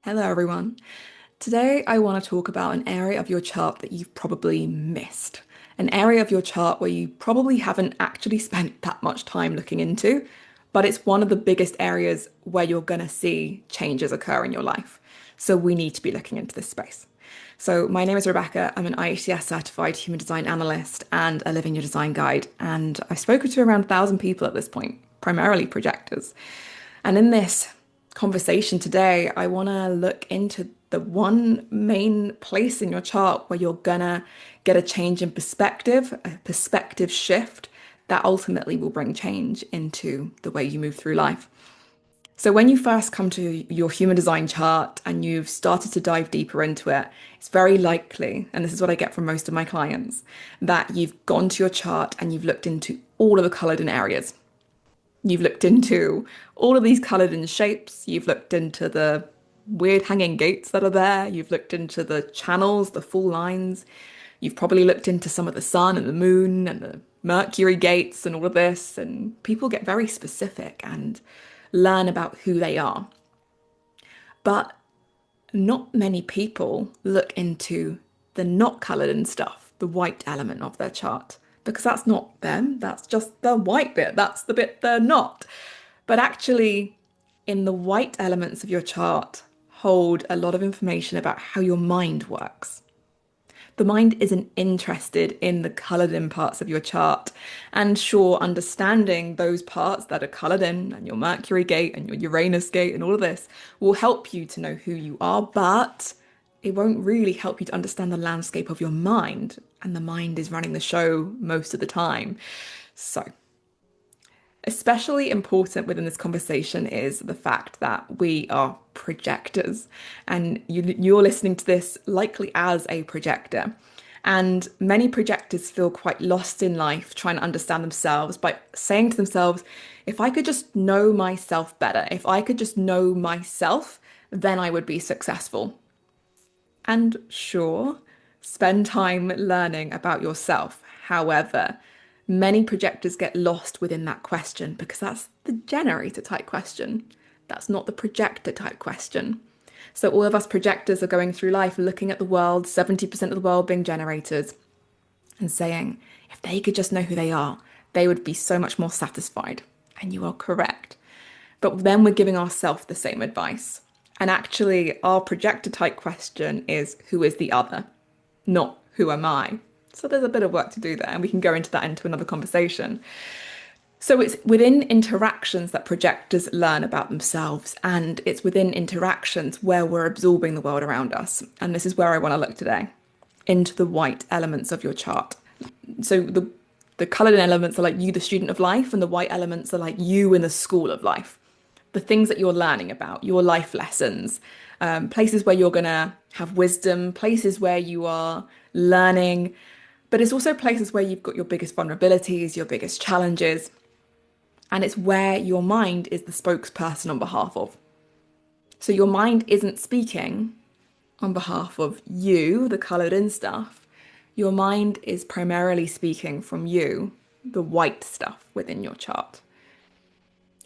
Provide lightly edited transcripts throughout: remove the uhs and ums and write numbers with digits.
Hello, everyone. Today, I want to talk about an area of your chart that you've probably missed, an area of your chart where you probably haven't actually spent that much time looking into, but it's one of the biggest areas where you're going to see changes occur in your life. So, we need to be looking into this space. So, my name is Rebecca. I'm an IHCS certified human design analyst and a living your design guide. And I've spoken to around 1,000 people at this point, primarily projectors. And in this conversation today, I want to look into the one main place in your chart where you're gonna get a change in perspective, a perspective shift that ultimately will bring change into the way you move through life. So, when you first come to your human design chart and you've started to dive deeper into it, it's very likely, and this is what I get from most of my clients, that you've gone to your chart and you've looked into all of the colored in areas. You've looked into all of these coloured in shapes. You've looked into the weird hanging gates that are there. You've looked into the channels, the full lines. You've probably looked into some of the sun and the moon and the Mercury gates and all of this. And people get very specific and learn about who they are. But not many people look into the not coloured in stuff, the white element of their chart, because that's not them, that's just the white bit, that's the bit they're not. But actually, in the white elements of your chart, hold a lot of information about how your mind works. The mind isn't interested in the coloured in parts of your chart. And sure, understanding those parts that are coloured in, and your Mercury gate and your Uranus gate and all of this will help you to know who you are, but it won't really help you to understand the landscape of your mind. And the mind is running the show most of the time. So, especially important within this conversation is the fact that we are projectors, and you're listening to this likely as a projector. And many projectors feel quite lost in life trying to understand themselves by saying to themselves, if I could just know myself better, if I could just know myself, then I would be successful. And sure, spend time learning about yourself. However, many projectors get lost within that question because that's the generator type question. That's not the projector type question. So, all of us projectors are going through life looking at the world, 70% of the world being generators, and saying, if they could just know who they are, they would be so much more satisfied. And you are correct. But then we're giving ourselves the same advice. And actually, our projector type question is, who is the other? Not who am I? So there's a bit of work to do there, and we can go into that into another conversation. So it's within interactions that projectors learn about themselves, and it's within interactions where we're absorbing the world around us. And this is where I want to look today, into the white elements of your chart. So the coloured elements are like you, the student of life, and the white elements are like you in the school of life. The things that you're learning about, your life lessons, places where you're going to have wisdom, places where you are learning, but it's also places where you've got your biggest vulnerabilities, your biggest challenges, and it's where your mind is the spokesperson on behalf of. So your mind isn't speaking on behalf of you, the coloured in stuff. Your mind is primarily speaking from you, the white stuff within your chart.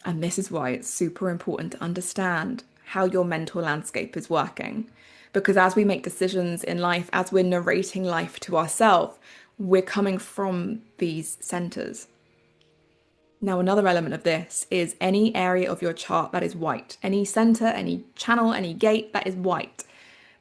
And this is why it's super important to understand how your mental landscape is working. Because as we make decisions in life, as we're narrating life to ourselves, we're coming from these centers. Now, another element of this is any area of your chart that is white, any center, any channel, any gate that is white.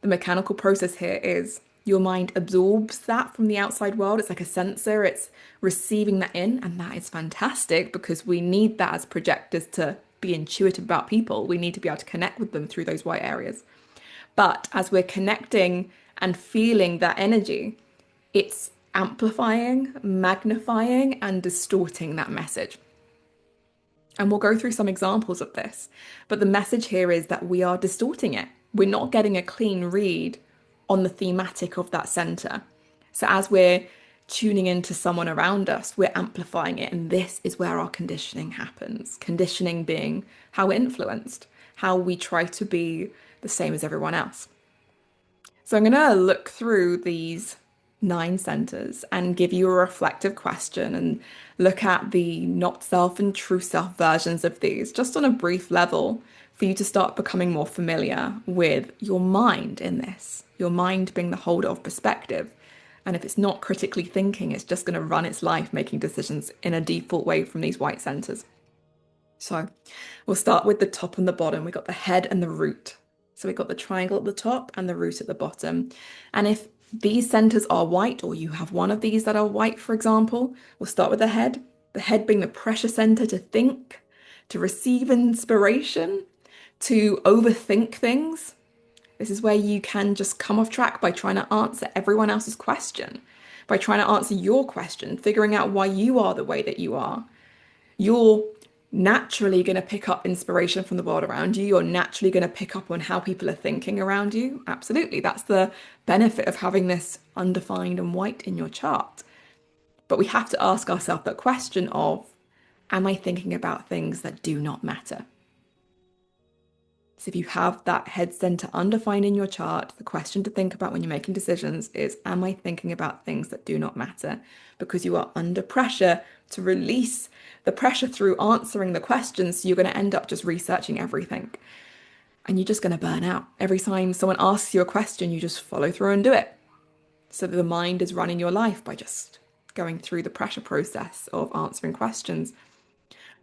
The mechanical process here is your mind absorbs that from the outside world. It's like a sensor, it's receiving that in, and that is fantastic because we need that as projectors to be intuitive about people. We need to be able to connect with them through those white areas. But as we're connecting and feeling that energy, it's amplifying, magnifying, and distorting that message. And we'll go through some examples of this. But the message here is that we are distorting it. We're not getting a clean read on the thematic of that center. So as we're tuning into someone around us, we're amplifying it. And this is where our conditioning happens. Conditioning being how we're influenced, how we try to be the same as everyone else. So I'm going to look through these 9 centers and give you a reflective question and look at the not self and true self versions of these just on a brief level for for you to start becoming more familiar with your mind in this, your mind being the holder of perspective. And if it's not critically thinking, it's just going to run its life making decisions in a default way from these white centers. So we'll start with the top and the bottom. We've got the head and the root. So we've got the triangle at the top and the root at the bottom. And if these centers are white, or you have one of these that are white, for example, we'll start with the head being the pressure center to think, to receive inspiration, to overthink things. This is where you can just come off track by trying to answer everyone else's question, by trying to answer your question, figuring out why you are the way that you are. You're naturally going to pick up inspiration from the world around you. You're naturally going to pick up on how people are thinking around you. Absolutely. That's the benefit of having this undefined and white in your chart. But we have to ask ourselves that question of, am I thinking about things that do not matter? So if you have that head center undefined in your chart, the question to think about when you're making decisions is, am I thinking about things that do not matter? Because you are under pressure to release the pressure through answering the questions. So you're going to end up just researching everything. And you're just going to burn out. Every time someone asks you a question, you just follow through and do it. So the mind is running your life by just going through the pressure process of answering questions.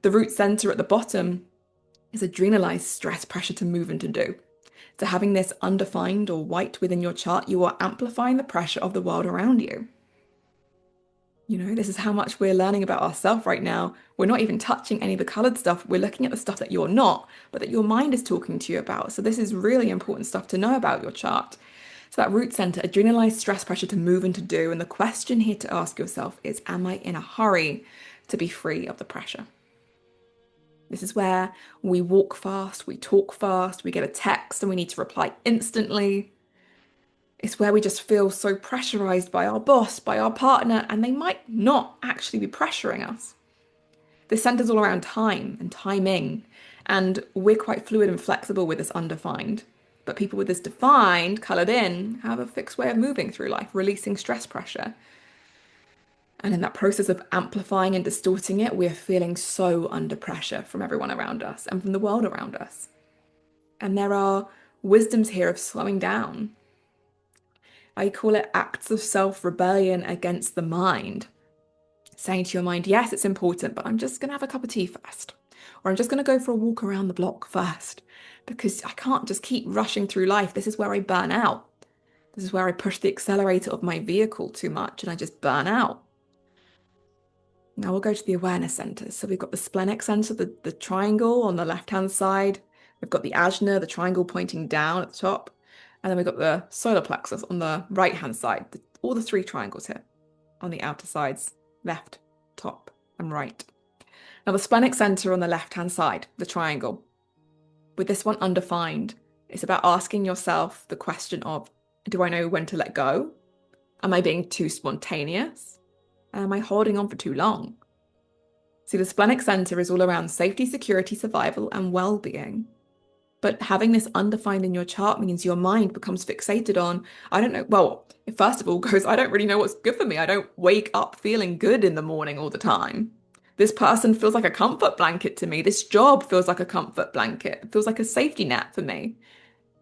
The root center at the bottom is adrenalized stress pressure to move and to do. So having this undefined or white within your chart, you are amplifying the pressure of the world around you. You know, this is how much we're learning about ourselves right now. We're not even touching any of the colored stuff. We're looking at the stuff that you're not, but that your mind is talking to you about. So this is really important stuff to know about your chart. So that root center, adrenalized stress pressure to move and to do. And the question here to ask yourself is, am I in a hurry to be free of the pressure? This is where we walk fast, we talk fast, we get a text and we need to reply instantly. It's where we just feel so pressurized by our boss, by our partner, and they might not actually be pressuring us. This centers all around time and timing, and we're quite fluid and flexible with this undefined. But people with this defined, colored in, have a fixed way of moving through life, releasing stress pressure. And in that process of amplifying and distorting it, we're feeling so under pressure from everyone around us and from the world around us. And there are wisdoms here of slowing down. I call it acts of self-rebellion against the mind. Saying to your mind, yes, it's important, but I'm just going to have a cup of tea first. Or I'm just going to go for a walk around the block first. Because I can't just keep rushing through life. This is where I burn out. This is where I push the accelerator of my vehicle too much and I just burn out. Now we'll go to the awareness centers. So we've got the splenic center, the triangle on the left-hand side. We've got the ajna, the triangle pointing down at the top. And then we've got the solar plexus on the right-hand side. All the three triangles here on the outer sides, left, top, and right. Now the splenic center on the left-hand side, the triangle. With this one undefined, it's about asking yourself the question of, do I know when to let go? Am I being too spontaneous? Am I holding on for too long? See, the splenic center is all around safety, security, survival, and well-being. But having this undefined in your chart means your mind becomes fixated on, I don't know, well, first of all goes, I don't really know what's good for me. I don't wake up feeling good in the morning all the time. This person feels like a comfort blanket to me. This job feels like a comfort blanket. It feels like a safety net for me.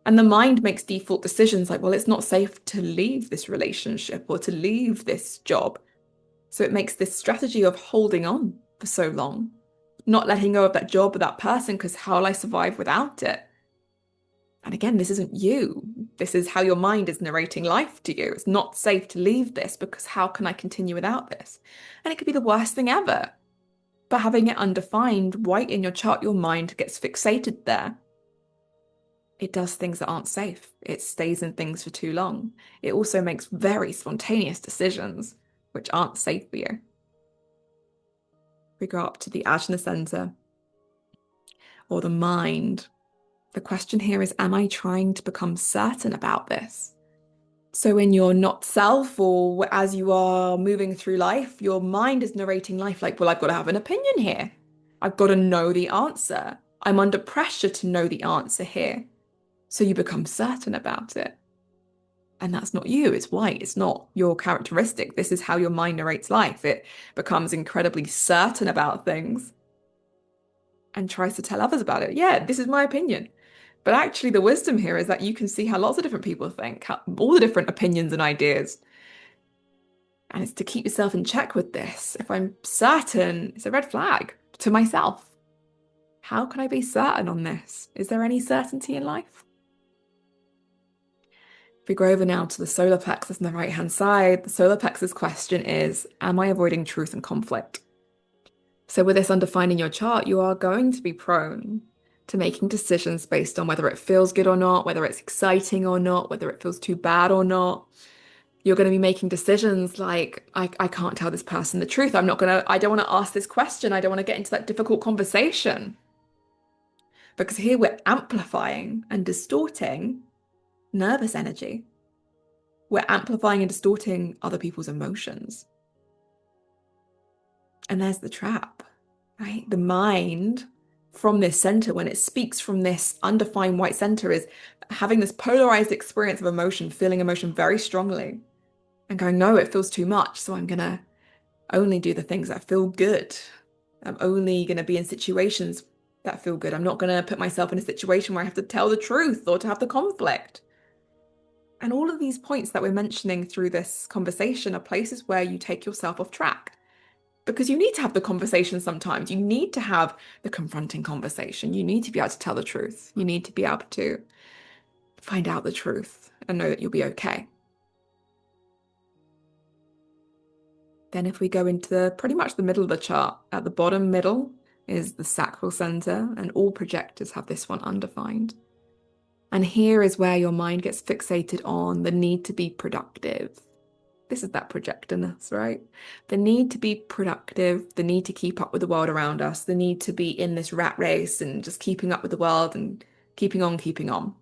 And the mind makes default decisions like, well, it's not safe to leave this relationship or to leave this job. So it makes this strategy of holding on for so long, not letting go of that job or that person because how will I survive without it? And again, this isn't you. This is how your mind is narrating life to you. It's not safe to leave this because how can I continue without this? And it could be the worst thing ever. But having it undefined, white in your chart, your mind gets fixated there. It does things that aren't safe. It stays in things for too long. It also makes very spontaneous decisions, which aren't safe for you. We go up to the Ajna center, or the mind. The question here is, am I trying to become certain about this? So in your not self, or as you are moving through life, your mind is narrating life like, well, I've got to have an opinion here. I've got to know the answer. I'm under pressure to know the answer here. So you become certain about it. And that's not you, it's white, it's not your characteristic. This is how your mind narrates life. It becomes incredibly certain about things. and tries to tell others about it. Yeah, this is my opinion. But actually, the wisdom here is that you can see how lots of different people think, how, all the different opinions and ideas. And it's to keep yourself in check with this. If I'm certain, it's a red flag to myself. How can I be certain on this? Is there any certainty in life? If we go over now to the solar plexus on the right-hand side, the solar plexus question is, am I avoiding truth and conflict? So with this undefined in your chart, you are going to be prone to making decisions based on whether it feels good or not, whether it's exciting or not, whether it feels too bad or not. You're going to be making decisions like, I can't tell this person the truth. I don't want to ask this question. I don't want to get into that difficult conversation. Because here we're amplifying and distorting nervous energy. We're amplifying and distorting other people's emotions. And there's the trap, right? The mind from this center, when it speaks from this undefined white center, is having this polarized experience of emotion, feeling emotion very strongly and going, no, it feels too much. So I'm going to only do the things that feel good. I'm only going to be in situations that feel good. I'm not going to put myself in a situation where I have to tell the truth or to have the conflict. And all of these points that we're mentioning through this conversation are places where you take yourself off track. Because you need to have the conversation sometimes. You need to have the confronting conversation. You need to be able to tell the truth. You need to be able to find out the truth and know that you'll be okay. Then if we go into pretty much the middle of the chart, at the bottom middle is the sacral center, and all projectors have this one undefined. And here is where your mind gets fixated on the need to be productive. This is that projectorness, right? The need to be productive, the need to keep up with the world around us, the need to be in this rat race and just keeping up with the world and keeping on, keeping on. And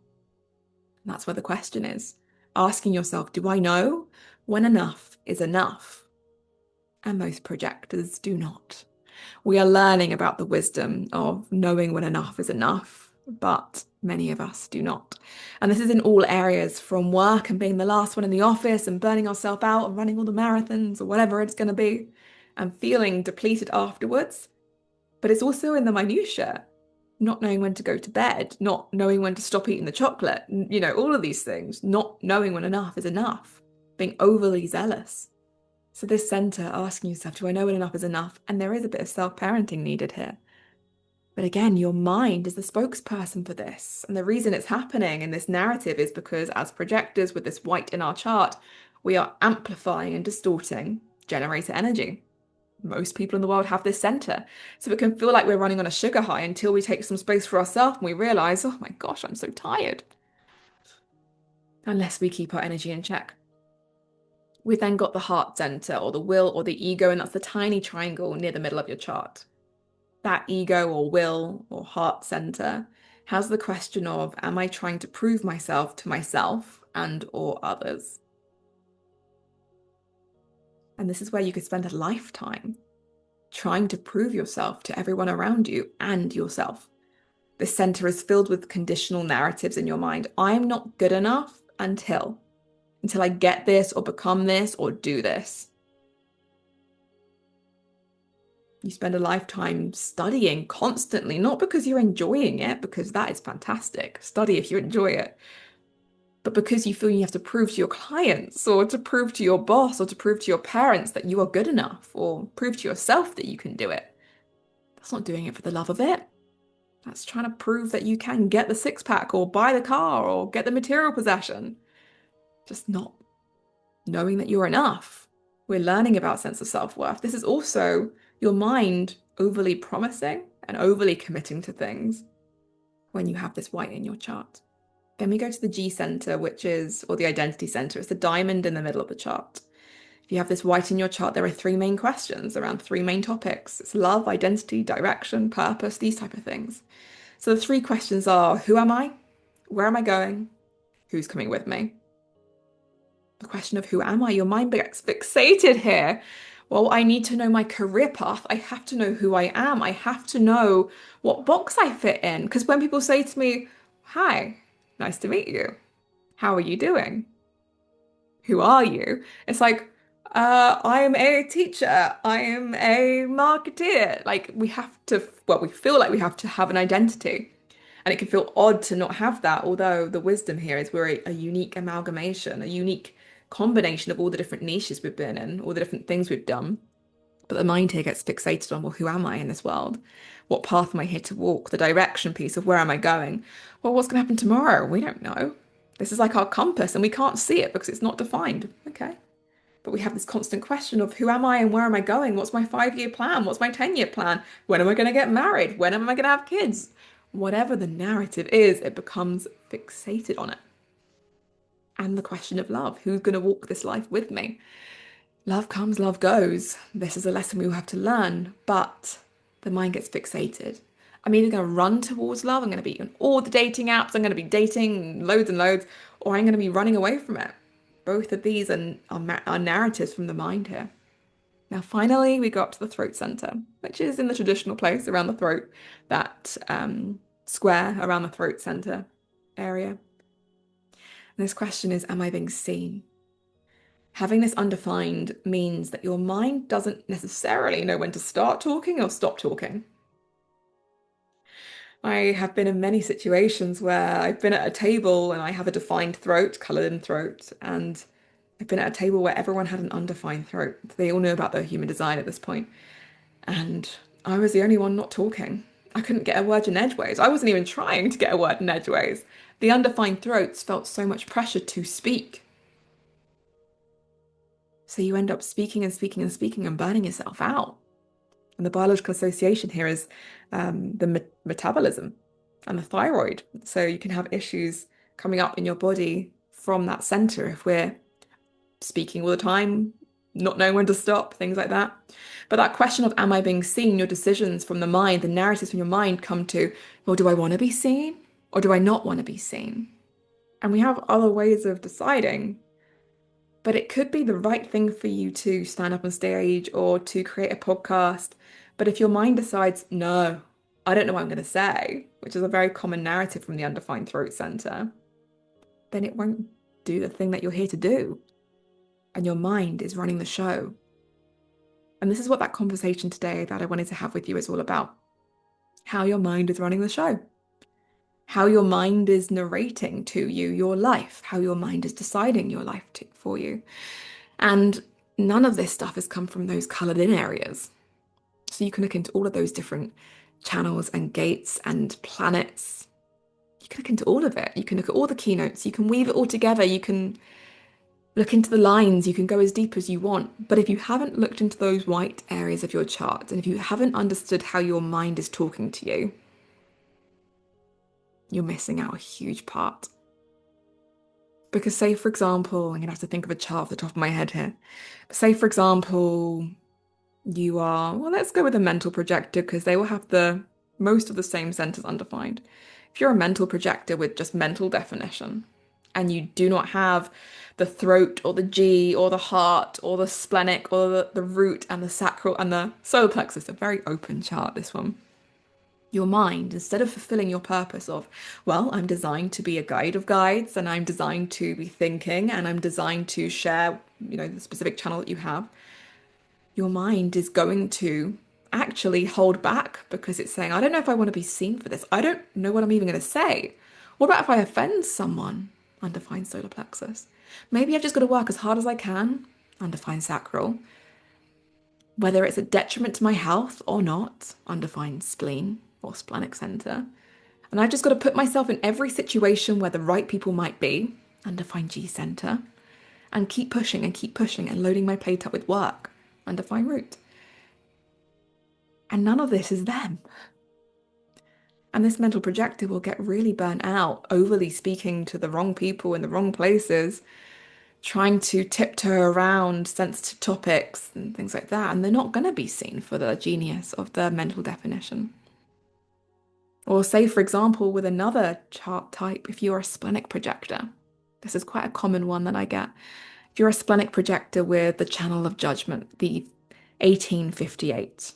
that's where the question is. Asking yourself, do I know when enough is enough? And most projectors do not. We are learning about the wisdom of knowing when enough is enough, but many of us do not. And this is in all areas, from work and being the last one in the office and burning ourselves out and running all the marathons or whatever it's going to be and feeling depleted afterwards. But it's also in the minutiae, not knowing when to go to bed, not knowing when to stop eating the chocolate, all of these things, not knowing when enough is enough, being overly zealous. So this center, asking yourself, do I know when enough is enough? And there is a bit of self-parenting needed here. But again, your mind is the spokesperson for this. And the reason it's happening in this narrative is because as projectors with this white in our chart, we are amplifying and distorting generator energy. Most people in the world have this center. So it can feel like we're running on a sugar high until we take some space for ourselves and we realize, oh my gosh, I'm so tired. Unless we keep our energy in check. We've then got the heart center or the will or the ego, and that's the tiny triangle near the middle of your chart. That ego or will or heart center has the question of, am I trying to prove myself to myself and or others? And this is where you could spend a lifetime trying to prove yourself to everyone around you and yourself. This center is filled with conditional narratives in your mind. I'm not good enough until I get this or become this or do this. You spend a lifetime studying constantly, not because you're enjoying it, because that is fantastic. Study if you enjoy it. But because you feel you have to prove to your clients or to prove to your boss or to prove to your parents that you are good enough or prove to yourself that you can do it. That's not doing it for the love of it. That's trying to prove that you can get the six-pack or buy the car or get the material possession. Just not knowing that you're enough. We're learning about sense of self-worth. This is also your mind overly promising and overly committing to things when you have this white in your chart. Then we go to the G center, or the identity center. It's the diamond in the middle of the chart. If you have this white in your chart, there are three main questions around three main topics. It's love, identity, direction, purpose, these type of things. So the three questions are, who am I? Where am I going? Who's coming with me? The question of who am I? Your mind gets fixated here. Well, I need to know my career path. I have to know who I am. I have to know what box I fit in. Because when people say to me, hi, nice to meet you. How are you doing? Who are you? It's like, I am a teacher. I am a marketeer. Like we have to, well, we feel like we have to have an identity. And it can feel odd to not have that, although the wisdom here is we're a unique amalgamation, a unique combination of all the different niches we've been in, all the different things we've done. But the mind here gets fixated on, well, who am I in this world? What path am I here to walk? The direction piece of where am I going? Well, what's going to happen tomorrow? We don't know. This is like our compass, and we can't see it because it's not defined. Okay. But we have this constant question of who am I and where am I going? What's my 5-year plan? What's my 10-year plan? When am I going to get married? When am I going to have kids? Whatever the narrative is, it becomes fixated on it. And the question of love, who's going to walk this life with me? Love comes, love goes. This is a lesson we will have to learn, but the mind gets fixated. I'm either going to run towards love, I'm going to be on all the dating apps, I'm going to be dating loads and loads, or I'm going to be running away from it. Both of these are narratives from the mind here. Now, finally, we got to the throat center, which is in the traditional place around the throat, that square around the throat center area. And this question is, am I being seen? Having this undefined means that your mind doesn't necessarily know when to start talking or stop talking. I have been in many situations where I've been at a table and I have a defined throat, colored in throat, and I've been at a table where everyone had an undefined throat. They all knew about their human design at this point, and I was the only one not talking. I couldn't get a word in edgeways. I wasn't even trying to get a word in edgeways. The undefined throats felt so much pressure to speak. So you end up speaking and speaking and speaking and burning yourself out. And the biological association here is the metabolism and the thyroid. So you can have issues coming up in your body from that center if we're speaking all the time, not knowing when to stop, things like that. But that question of am I being seen, your decisions from the mind, the narratives from your mind come to, well, do I want to be seen or do I not want to be seen? And we have other ways of deciding, but it could be the right thing for you to stand up on stage or to create a podcast. But if your mind decides, no, I don't know what I'm going to say, which is a very common narrative from the undefined throat center, then it won't do the thing that you're here to do. And your mind is running the show. And this is what that conversation today that I wanted to have with you is all about. How your mind is running the show. How your mind is narrating to you your life. How your mind is deciding your life for you. And none of this stuff has come from those colored in areas. So you can look into all of those different channels and gates and planets. You can look into all of it. You can look at all the keynotes. You can weave it all together. You can look into the lines, you can go as deep as you want. But if you haven't looked into those white areas of your chart, and if you haven't understood how your mind is talking to you, you're missing out a huge part. Because say, for example, I'm going to have to think of a chart off the top of my head here. But say, for example, you are, well, let's go with a mental projector because they will have the most of the same centers undefined. If you're a mental projector with just mental definition, and you do not have the throat or the G or the heart or the splenic or the root and the sacral and the solar plexus, a very open chart, this one. Your mind, instead of fulfilling your purpose of, well, I'm designed to be a guide of guides and I'm designed to be thinking and I'm designed to share, the specific channel that you have, your mind is going to actually hold back because it's saying, I don't know if I want to be seen for this. I don't know what I'm even going to say. What about if I offend someone? Undefined solar plexus. Maybe I've just got to work as hard as I can. Undefined sacral. Whether it's a detriment to my health or not. Undefined spleen or splenic center. And I've just got to put myself in every situation where the right people might be. Undefined G center. And keep pushing and loading my plate up with work. Undefined root. And none of this is them. And this mental projector will get really burnt out, overly speaking to the wrong people in the wrong places, trying to tiptoe around sensitive topics and things like that. And they're not going to be seen for the genius of the mental definition. Or say, for example, with another chart type, if you're a splenic projector, this is quite a common one that I get. If you're a splenic projector with the channel of judgment, the 1858,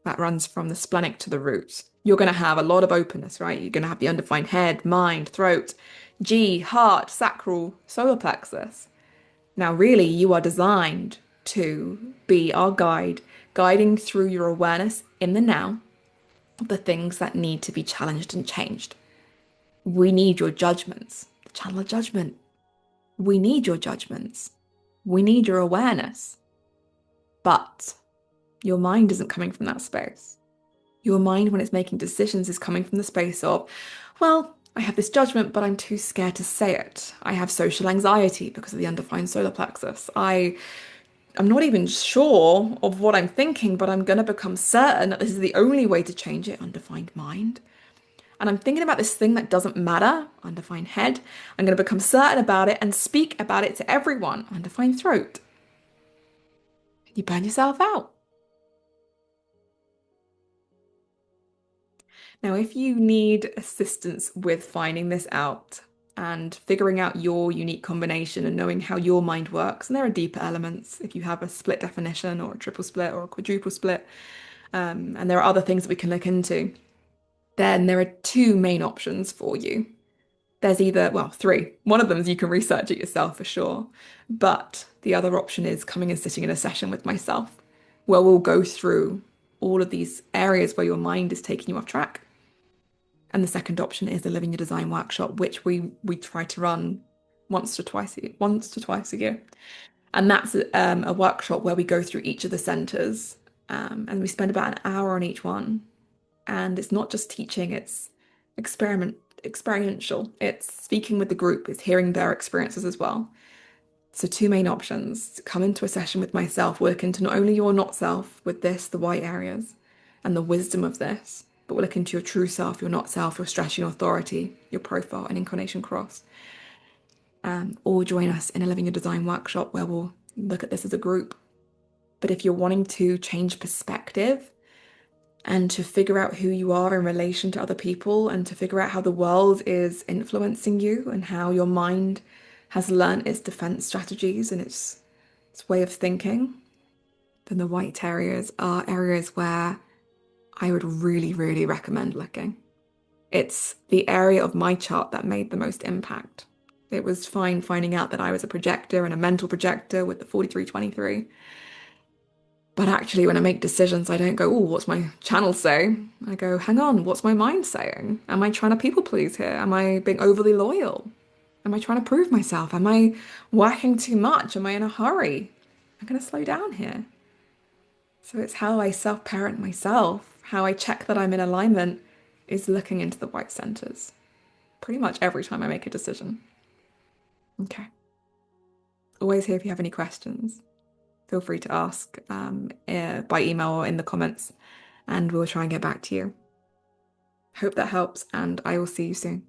that runs from the splenic to the root. You're going to have a lot of openness, right? You're going to have the undefined head, mind, throat, G, heart, sacral, solar plexus. Now, really, you are designed to be our guide, guiding through your awareness in the now of the things that need to be challenged and changed. We need your judgments, the channel of judgment. We need your judgments. We need your awareness. But your mind isn't coming from that space. Your mind, when it's making decisions, is coming from the space of, well, I have this judgment, but I'm too scared to say it. I have social anxiety because of the undefined solar plexus. I'm not even sure of what I'm thinking, but I'm going to become certain that this is the only way to change it, undefined mind. And I'm thinking about this thing that doesn't matter, undefined head. I'm going to become certain about it and speak about it to everyone, undefined throat. You burn yourself out. Now, if you need assistance with finding this out and figuring out your unique combination and knowing how your mind works, and there are deeper elements if you have a split definition or a triple split or a quadruple split, and there are other things that we can look into, then there are two main options for you. There's either, well, three. One of them is you can research it yourself for sure, but the other option is coming and sitting in a session with myself where we'll go through all of these areas where your mind is taking you off track. And the second option is the Living Your Design workshop, which we try to run once to twice a year. And that's a workshop where we go through each of the centers, and we spend about an hour on each one. And it's not just teaching, it's experiential. It's speaking with the group, it's hearing their experiences as well. So two main options: come into a session with myself, work into not only your not self with this, the white areas, and the wisdom of this, but we'll look into your true self, your not self, your strategy and authority, your profile and incarnation cross. Or join us in a Living Your Design workshop where we'll look at this as a group. But if you're wanting to change perspective and to figure out who you are in relation to other people and to figure out how the world is influencing you and how your mind has learned its defense strategies and its way of thinking, then the white areas are areas where I would really, really recommend looking. It's the area of my chart that made the most impact. It was fine finding out that I was a projector and a mental projector with the 4323. But actually, when I make decisions, I don't go, oh, what's my channel say? I go, hang on, what's my mind saying? Am I trying to people please here? Am I being overly loyal? Am I trying to prove myself? Am I working too much? Am I in a hurry? I'm going to slow down here. So it's how I self-parent myself, how I check that I'm in alignment is looking into the white centers pretty much every time I make a decision. Okay. Always here if you have any questions. Feel free to ask by email or in the comments, and we'll try and get back to you. Hope that helps, and I will see you soon.